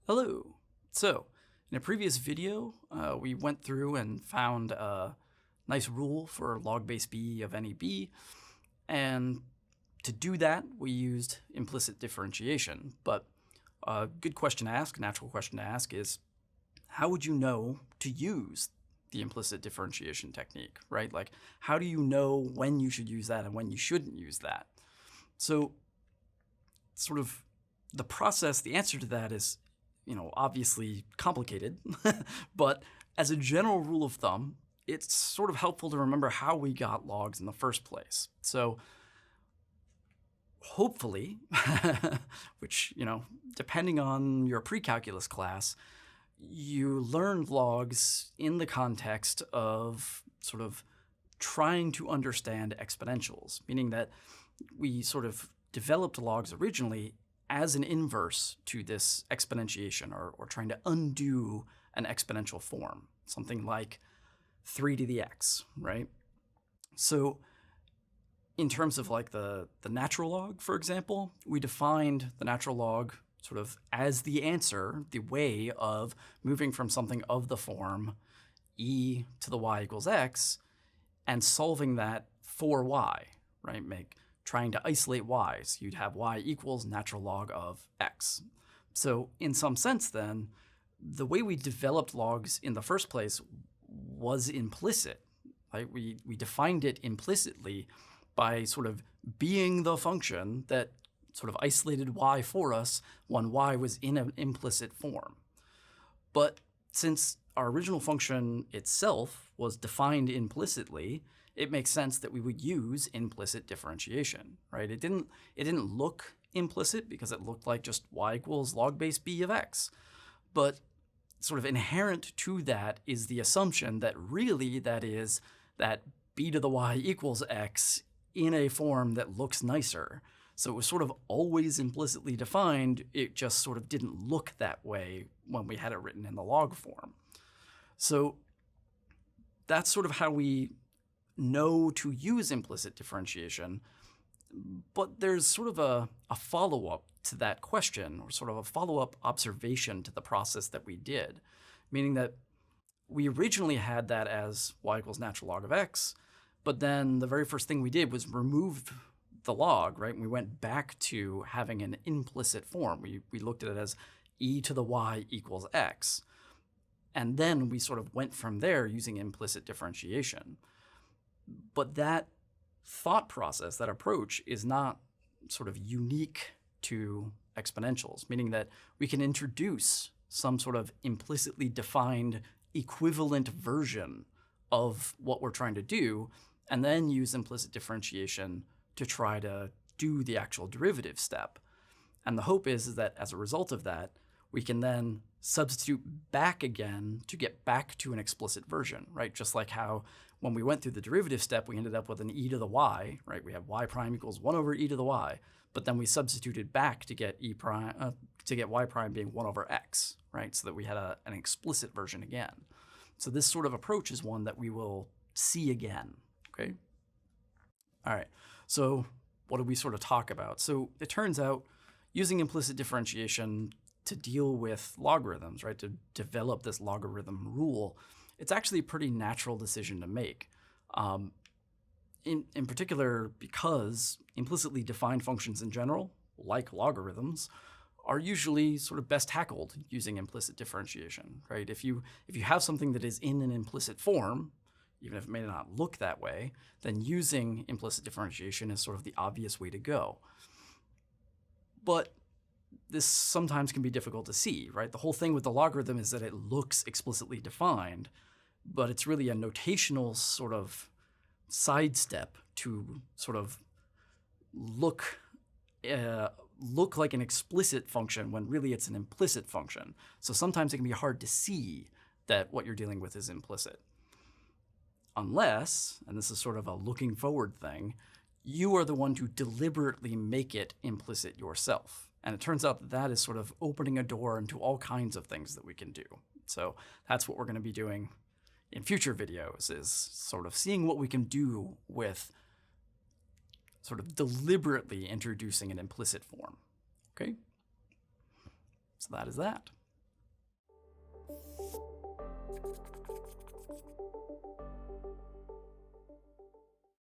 Hello. So, in a previous video, we went through and found a nice rule for log base b of any b, and to do that, we used implicit differentiation. But a good question to ask, a natural question to ask is, how would you know to use the implicit differentiation technique, right? Like, how do you know when you should use that and when you shouldn't use that? So, sort of the process, the answer to that is, obviously complicated, but as a general rule of thumb, it's sort of helpful to remember how we got logs in the first place. So hopefully, which, depending on your pre-calculus class, you learned logs in the context of sort of trying to understand exponentials, meaning that we sort of developed logs originally as an inverse to this exponentiation, or trying to undo an exponential form, something like 3 to the x, right? So in terms of like the natural log, for example, we defined the natural log sort of as the answer, the way of moving from something of the form e to the y equals x and solving that for y, right? Trying to isolate y. So you'd have y equals natural log of x. So in some sense then, the way we developed logs in the first place was implicit. Right? We defined it implicitly by sort of being the function that sort of isolated y for us when y was in an implicit form. But since our original function itself was defined implicitly, it makes sense that we would use implicit differentiation, right? It didn't look implicit because it looked like just y equals log base b of x. But sort of inherent to that is the assumption that really that is that b to the y equals x in a form that looks nicer. So it was sort of always implicitly defined, it just sort of didn't look that way when we had it written in the log form. So that's sort of how we know to use implicit differentiation, but there's sort of a follow-up to that question, or sort of a follow-up observation to the process that we did, meaning that we originally had that as y equals natural log of x, but then the very first thing we did was remove the log, right? And we went back to having an implicit form. We looked at it as e to the y equals x. And then we sort of went from there using implicit differentiation. But that thought process, that approach, is not sort of unique to exponentials, meaning that we can introduce some sort of implicitly defined equivalent version of what we're trying to do, and then use implicit differentiation to try to do the actual derivative step. And the hope is that as a result of that, we can then substitute back again to get back to an explicit version, right? Just like how when we went through the derivative step, we ended up with an e to the y, right? We have y prime equals 1 over e to the y, but then we substituted back to get y prime being 1 over x, right? So that we had an explicit version again. So this sort of approach is one that we will see again, okay? All right, so what did we sort of talk about? So it turns out using implicit differentiation to deal with logarithms, right, to develop this logarithm rule, it's actually a pretty natural decision to make. In particular, because implicitly defined functions in general, like logarithms, are usually sort of best tackled using implicit differentiation, right? If you have something that is in an implicit form, even if it may not look that way, then using implicit differentiation is sort of the obvious way to go. But this sometimes can be difficult to see, right? The whole thing with the logarithm is that it looks explicitly defined, but it's really a notational sort of sidestep to sort of look like an explicit function when really it's an implicit function. So sometimes it can be hard to see that what you're dealing with is implicit. Unless, and this is sort of a looking forward thing, you are the one to deliberately make it implicit yourself. And it turns out that that is sort of opening a door into all kinds of things that we can do. So that's what we're going to be doing in future videos, is sort of seeing what we can do with sort of deliberately introducing an implicit form. Okay? So that is that.